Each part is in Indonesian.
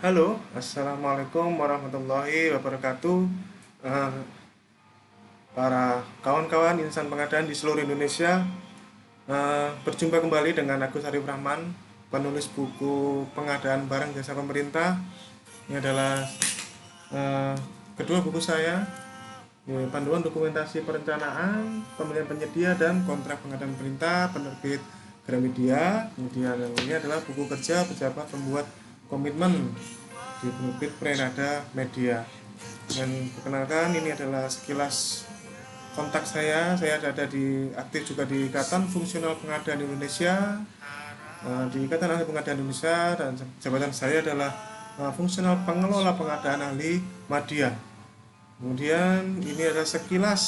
Halo, Assalamualaikum warahmatullahi wabarakatuh. Eh, para kawan-kawan insan pengadaan di seluruh Indonesia, berjumpa kembali dengan Agus Arif Rahman, penulis buku pengadaan barang jasa pemerintah. Ini adalah eh, kedua buku saya, panduan dokumentasi perencanaan, pemilihan penyedia dan kontrak pengadaan pemerintah, penerbit Gramedia. Kemudian yang ini adalah buku kerja pejabat pembuat komitmen di penerbit Prenada Media. Dan perkenalkan, ini adalah sekilas kontak saya ada aktif juga di Ikatan Fungsional Pengadaan Indonesia, di Ikatan Ahli Pengadaan Indonesia, dan jabatan saya adalah fungsional pengelola pengadaan ahli Madya. Kemudian ini adalah sekilas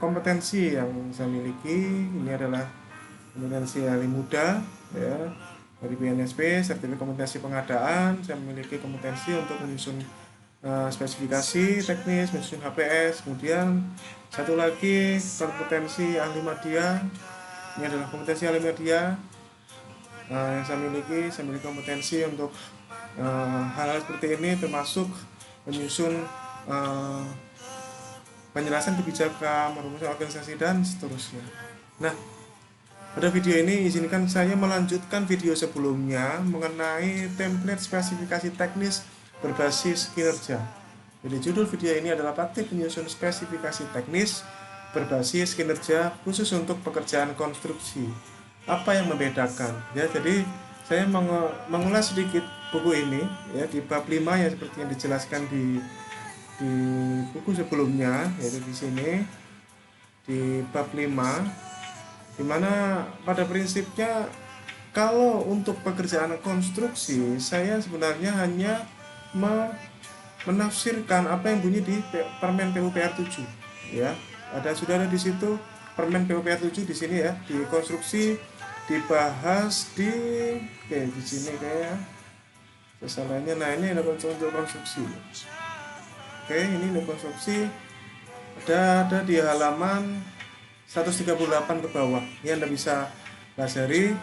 kompetensi yang saya miliki. Ini adalah kompetensi ahli muda, ya, dari BNSP, sertifikat kompetensi pengadaan. Saya memiliki kompetensi untuk menyusun spesifikasi teknis, menyusun HPS. Kemudian satu lagi kompetensi ahli media. Ini adalah kompetensi ahli media yang saya miliki kompetensi untuk hal-hal seperti ini, termasuk menyusun penjelasan kebijakan, merumuskan organisasi dan seterusnya. Nah, pada video ini izinkan saya melanjutkan video sebelumnya mengenai template spesifikasi teknis berbasis kinerja. Jadi judul video ini adalah praktik menyusun spesifikasi teknis berbasis kinerja khusus untuk pekerjaan konstruksi. Apa yang membedakan? Ya, jadi saya mengulas sedikit buku ini ya di bab 5 yang seperti yang dijelaskan di buku sebelumnya, yaitu di sini di bab 5, di mana pada prinsipnya kalau untuk pekerjaan konstruksi saya sebenarnya hanya menafsirkan apa yang bunyi di Permen PUPR 7, ya. Sudah ada di situ Permen PUPR 7 di sini ya, di konstruksi dibahas di sini kayak kesalahannya. Nah, ini ada untuk konstruksi. Ini untuk konstruksi ada di halaman 138 ke bawah. Ini Anda bisa pelajari,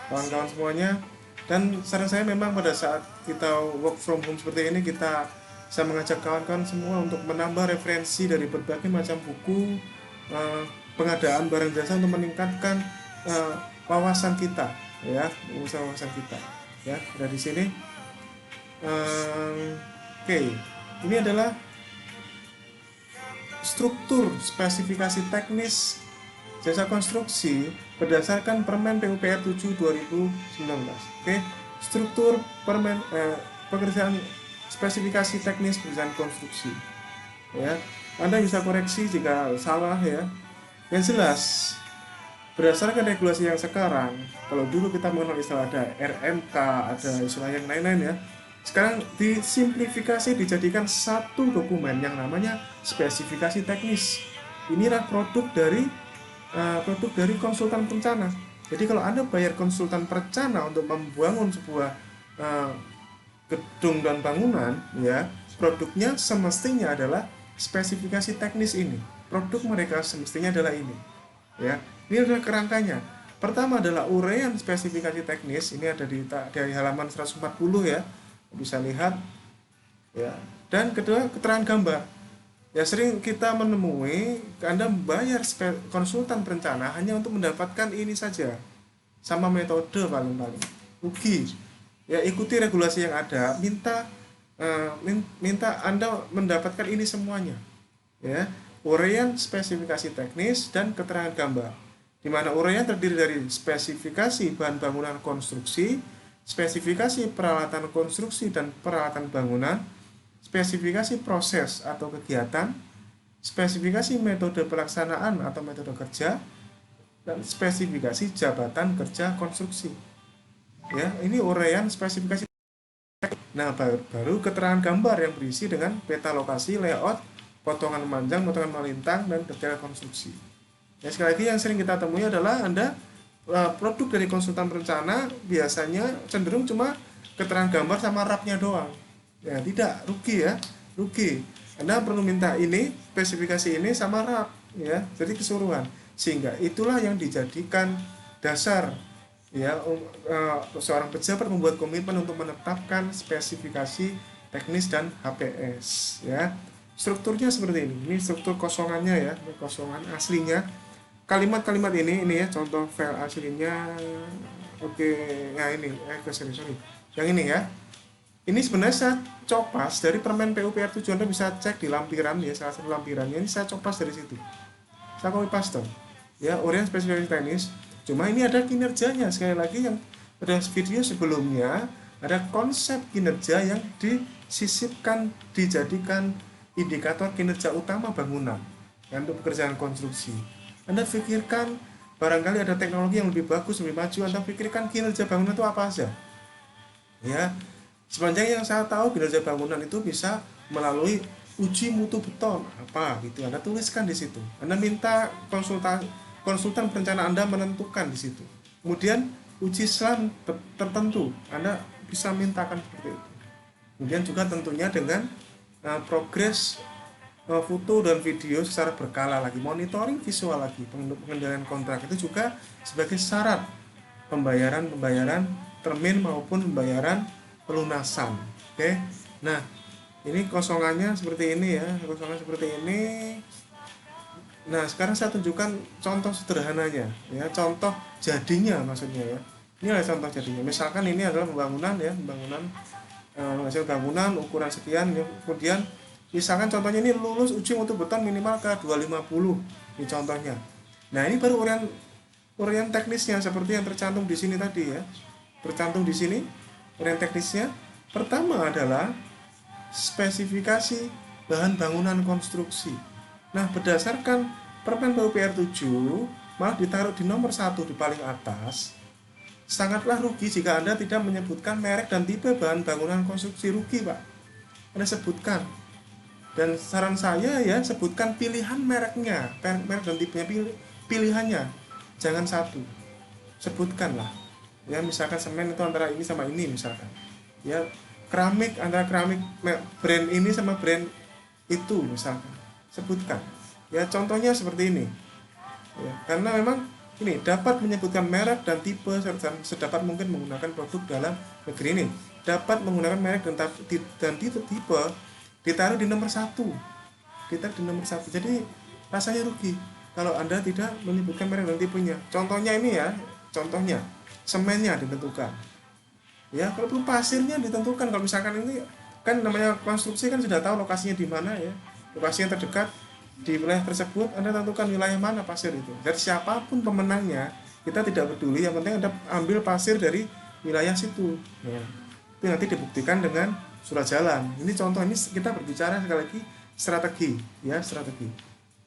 kawan-kawan semuanya. Dan saran saya memang pada saat kita work from home seperti ini, kita bisa mengajak kawan-kawan semua untuk menambah referensi dari berbagai macam buku pengadaan barang jasa untuk meningkatkan wawasan kita, ya, wawasan kita. Ya, ada di sini. Ini adalah struktur spesifikasi teknis jasa konstruksi berdasarkan Permen PUPR 7 2019. Struktur pekerjaan spesifikasi teknis pekerjaan konstruksi. Ya, Anda bisa koreksi jika salah ya. Yang jelas, berdasarkan regulasi yang sekarang, kalau dulu kita mengenal istilah ada RMK, ada istilah yang lain-lain ya. Sekarang disimplifikasi, dijadikan satu dokumen yang namanya spesifikasi teknis. Inilah produk dari konsultan perencana. Jadi kalau Anda bayar konsultan perencana untuk membangun sebuah gedung dan bangunan, ya, produknya semestinya adalah spesifikasi teknis ini. Produk mereka semestinya adalah ini. Ya, ini adalah kerangkanya. Pertama adalah uraian spesifikasi teknis. Ini ada dari halaman 140 ya, bisa lihat. Ya, dan kedua keterangan gambar. Ya, sering kita menemui Anda bayar konsultan perencana hanya untuk mendapatkan ini saja, sama metode paling-paling rugi. Ya, ikuti regulasi yang ada, minta Anda mendapatkan ini semuanya. Ya, uraian spesifikasi teknis dan keterangan gambar, di mana uraian terdiri dari spesifikasi bahan bangunan konstruksi, spesifikasi peralatan konstruksi dan peralatan bangunan, spesifikasi proses atau kegiatan, spesifikasi metode pelaksanaan atau metode kerja, dan spesifikasi jabatan kerja konstruksi. Ya, ini uraian spesifikasi. Nah, baru keterangan gambar yang berisi dengan peta lokasi, layout, potongan memanjang, potongan melintang, dan detail konstruksi. Ya, sekali lagi yang sering kita temui adalah Anda produk dari konsultan perencana biasanya cenderung cuma keterangan gambar sama rapnya doang. Ya, tidak, rugi ya, rugi. Anda perlu minta ini, spesifikasi ini sama rap, ya, jadi keseluruhan. Sehingga itulah yang dijadikan dasar Ya, seorang pejabat membuat komitmen untuk menetapkan spesifikasi teknis dan HPS, ya. Strukturnya seperti ini struktur kosongannya ya, ini kosongan aslinya. Kalimat-kalimat ini ya contoh file aslinya. Oke, ya ini, sorry, yang ini ya. Ini sebenarnya saya copas dari permen PUPR 7. Anda bisa cek di lampiran ya, salah satu lampirannya ini saya copas dari situ. Saya copy paste ya, Orient spesifikasi teknis. Cuma ini ada kinerjanya, sekali lagi yang pada video sebelumnya ada konsep kinerja yang disisipkan, dijadikan indikator kinerja utama bangunan ya, untuk pekerjaan konstruksi. Anda pikirkan barangkali ada teknologi yang lebih bagus, lebih maju, Anda pikirkan kinerja bangunan itu apa aja ya. Sepanjang yang saya tahu kinerja bangunan itu bisa melalui uji mutu beton apa gitu, Anda tuliskan di situ. Anda minta konsultan perencana Anda menentukan di situ. Kemudian uji SLAM tertentu Anda bisa mintakan seperti itu. Kemudian juga tentunya dengan progres foto dan video secara berkala lagi, monitoring visual lagi, pengendalian kontrak itu juga sebagai syarat pembayaran termin maupun pembayaran pelunasan. Oke. Nah, ini kosongannya seperti ini ya, kosongan seperti ini. Nah, sekarang saya tunjukkan contoh sederhananya ya, contoh jadinya maksudnya ya. Ini adalah contoh jadinya. Misalkan ini adalah pembangunan ya, hasil bangunan ukuran sekian ya. Kemudian misalkan contohnya ini lulus uji mutu beton minimal ke 250 ini contohnya. Nah, ini baru uraian teknisnya seperti yang tercantum di sini tadi ya. Tercantum di sini uraian teknisnya. Pertama adalah spesifikasi bahan bangunan konstruksi. Nah, berdasarkan Permen PUPR 7 malah ditaruh di nomor 1 di paling atas. Sangatlah rugi jika Anda tidak menyebutkan merek dan tipe bahan bangunan konstruksi. Rugi, Pak. Anda sebutkan. Dan saran saya ya, sebutkan pilihan mereknya, merek dan tipenya, pilihannya. Jangan satu. Sebutkanlah. Ya, misalkan semen itu antara ini sama ini misalkan. Ya, keramik antara keramik brand ini sama brand itu misalkan. Sebutkan ya, contohnya seperti ini ya, karena memang ini dapat menyebutkan merek dan tipe serta sedapat mungkin menggunakan produk dalam negeri ini, dapat menggunakan merek dan tipe ditaruh di nomor 1, jadi rasanya rugi kalau Anda tidak menyebutkan merek dan tipenya. Contohnya ini ya, contohnya semennya ditentukan ya, kalau belum pasirnya ditentukan. Kalau misalkan ini kan namanya konstruksi kan sudah tahu lokasinya di mana ya, lokasi yang terdekat di wilayah tersebut, Anda tentukan wilayah mana pasir itu. Dari siapapun pemenangnya, kita tidak peduli, yang penting Anda ambil pasir dari wilayah situ ya. Itu nanti dibuktikan dengan surat jalan. Ini contoh, ini kita berbicara sekali lagi strategi ya, strategi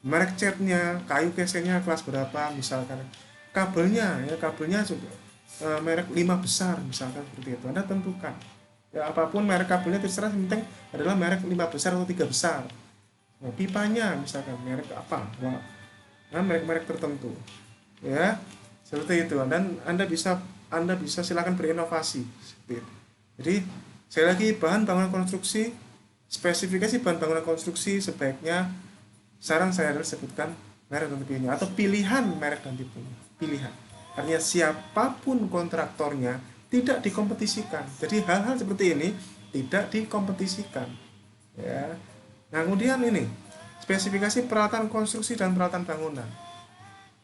merek catnya, kayu kesennya kelas berapa misalkan, kabelnya ya, kabelnya juga merek 5 besar misalkan seperti itu, Anda tentukan ya. Apapun merek kabelnya terserah, yang penting adalah merek 5 besar atau 3 besar. Nah, pipanya misalkan merek apa, nah, merek-merek tertentu ya, seperti itu. Dan Anda bisa silakan berinovasi seperti itu. Jadi sekali lagi, bahan bangunan konstruksi, spesifikasi bahan bangunan konstruksi sebaiknya saran saya adalah sebutkan merek dan tipenya, atau pilihan merek dan tipenya, pilihan. Artinya siapapun kontraktornya tidak dikompetisikan. Jadi hal-hal seperti ini tidak dikompetisikan ya. Nah, kemudian ini spesifikasi peralatan konstruksi dan peralatan bangunan.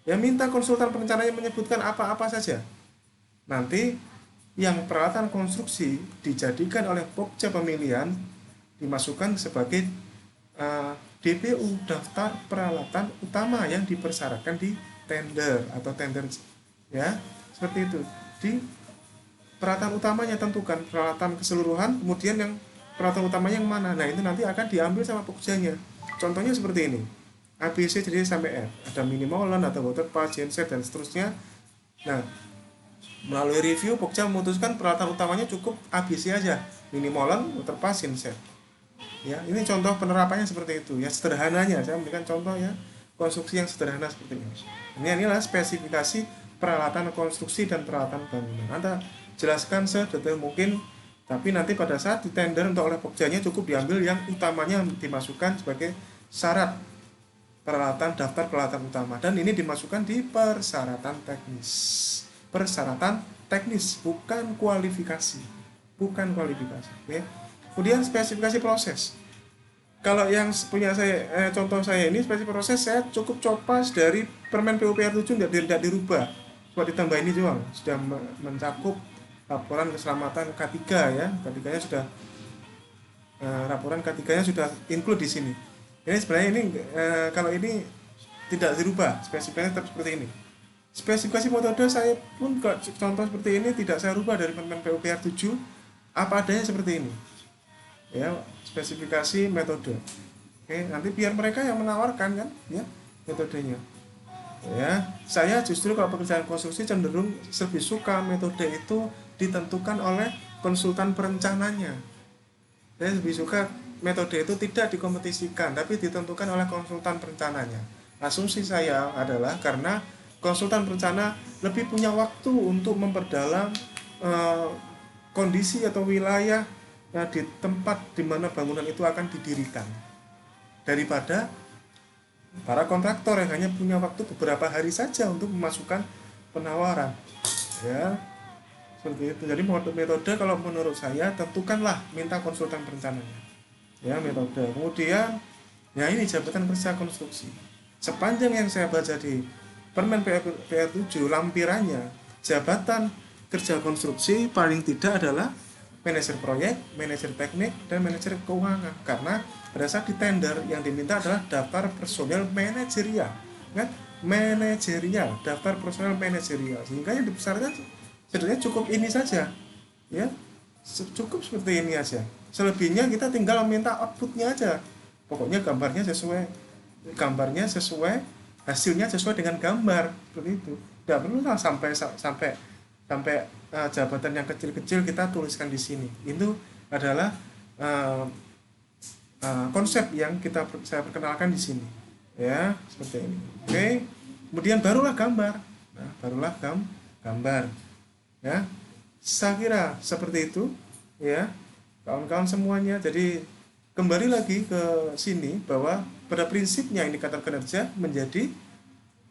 Ya, minta konsultan perencananya menyebutkan apa-apa saja. Nanti yang peralatan konstruksi dijadikan oleh Pokja pemilihan, dimasukkan sebagai DPU, daftar peralatan utama yang dipersyaratkan di tender atau tender ya, seperti itu. Di peralatan utamanya tentukan peralatan keseluruhan, kemudian yang peralatan utamanya yang mana. Nah, itu nanti akan diambil sama Pokjanya. Contohnya seperti ini, ABC jadi sampai F, ada minimolan, ada waterpass, genset dan seterusnya. Nah, melalui review Pokja memutuskan peralatan utamanya cukup ABC aja, minimolan, waterpass, genset ya. Ini contoh penerapannya seperti itu ya, sederhananya saya memberikan contoh ya, konstruksi yang sederhana seperti ini. Ini adalah spesifikasi peralatan konstruksi dan peralatan bangunan. Anda jelaskan sedetail mungkin, tapi nanti pada saat ditender untuk oleh Pokjanya cukup diambil yang utamanya, dimasukkan sebagai syarat peralatan, daftar peralatan utama, dan ini dimasukkan di persyaratan teknis persyaratan teknis, bukan kualifikasi. Bukan kualifikasi. Oke. Kemudian spesifikasi proses. Kalau yang punya saya, contoh saya ini spesifikasi proses saya cukup copas dari Permen PUPR 7 tidak dirubah. Cuma ditambah ini doang, sudah mencakup laporan keselamatan K3 ya. K3-nya sudah laporan K3-nya sudah include di sini. Ini sebenarnya ini kalau ini tidak dirubah, spesifikasinya tetap seperti ini. Spesifikasi metode saya pun contoh seperti ini tidak saya rubah dari Permen PUPR 7, apa adanya seperti ini. Ya, spesifikasi metode. Oke, nanti biar mereka yang menawarkan kan ya metodenya. Ya, saya justru kalau pekerjaan konstruksi cenderung lebih suka metode itu ditentukan oleh konsultan perencananya. Saya lebih suka metode itu tidak dikompetisikan tapi ditentukan oleh konsultan perencananya. Asumsi saya adalah karena konsultan perencana lebih punya waktu untuk memperdalam kondisi atau wilayah di tempat di mana bangunan itu akan didirikan daripada para kontraktor yang hanya punya waktu beberapa hari saja untuk memasukkan penawaran. Ya, seperti itu. Jadi metode kalau menurut saya tentukanlah minta konsultan perencananya. Ya, metode. Kemudian ya ini jabatan kerja konstruksi. Sepanjang yang saya baca di Permen PR 7 lampirannya jabatan kerja konstruksi paling tidak adalah manajer proyek, manajer teknik, dan manajer keuangan. Karena pada saat di tender yang diminta adalah daftar personel manajerial, kan? Manajerial, daftar personel manajerial. Sehingga yang dipersyaratkan sebenarnya cukup ini saja, ya, cukup seperti ini aja. Selebihnya kita tinggal minta outputnya aja. Pokoknya gambarnya sesuai, hasilnya sesuai dengan gambar, seperti itu. Tidak perlu lah sampai jabatan yang kecil-kecil kita tuliskan di sini. Itu adalah konsep yang saya perkenalkan di sini. Ya, seperti ini. Oke. Kemudian barulah gambar. Nah, barulah gambar. Ya. Saya kira seperti itu, ya. Kawan-kawan semuanya. Jadi kembali lagi ke sini bahwa pada prinsipnya indikator kinerja menjadi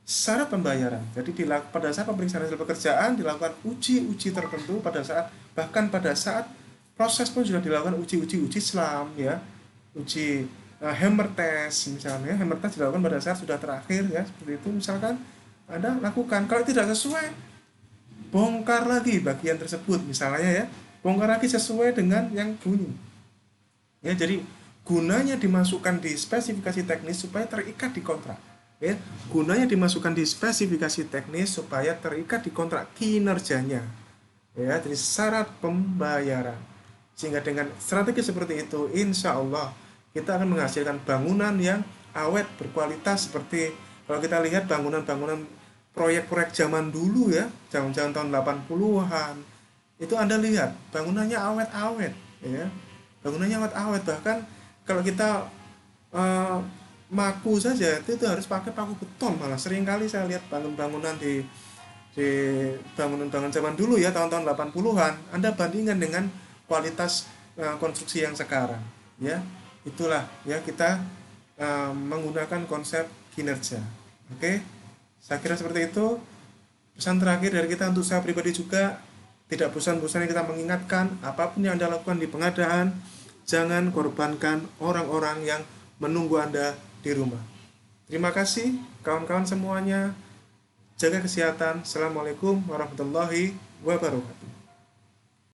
syarat pembayaran. Jadi pada saat pemeriksaan hasil pekerjaan dilakukan uji-uji tertentu bahkan pada saat proses pun sudah dilakukan uji SLAM ya, uji hammer test misalnya. Hammer test dilakukan pada saat sudah terakhir ya, seperti itu. Misalkan Anda lakukan, kalau tidak sesuai bongkar lagi bagian tersebut misalnya ya, bongkar lagi sesuai dengan yang bunyi ya. Jadi gunanya dimasukkan di spesifikasi teknis supaya terikat di kontrak. Ya, gunanya dimasukkan di spesifikasi teknis supaya terikat di kontrak kinerjanya. Ya, jadi syarat pembayaran. Sehingga dengan strategi seperti itu, insya Allah kita akan menghasilkan bangunan yang awet, berkualitas. Seperti kalau kita lihat bangunan-bangunan proyek-proyek zaman dulu ya, zaman tahun 80-an, itu Anda lihat bangunannya awet-awet, ya, bangunannya awet-awet. Bahkan kalau kita maku saja itu harus pakai paku beton. Malah sering kali saya lihat bangunan di bangunan-bangunan zaman dulu ya, tahun-tahun 80-an, Anda bandingkan dengan kualitas konstruksi yang sekarang ya. Itulah ya, kita menggunakan konsep kinerja. Oke, saya kira seperti itu. Pesan terakhir dari kita untuk saya pribadi juga, tidak bosan-bosannya kita mengingatkan, apapun yang Anda lakukan di pengadaan, jangan korbankan orang-orang yang menunggu Anda di rumah. Terima kasih kawan-kawan semuanya. Jaga kesehatan. Assalamualaikum warahmatullahi wabarakatuh.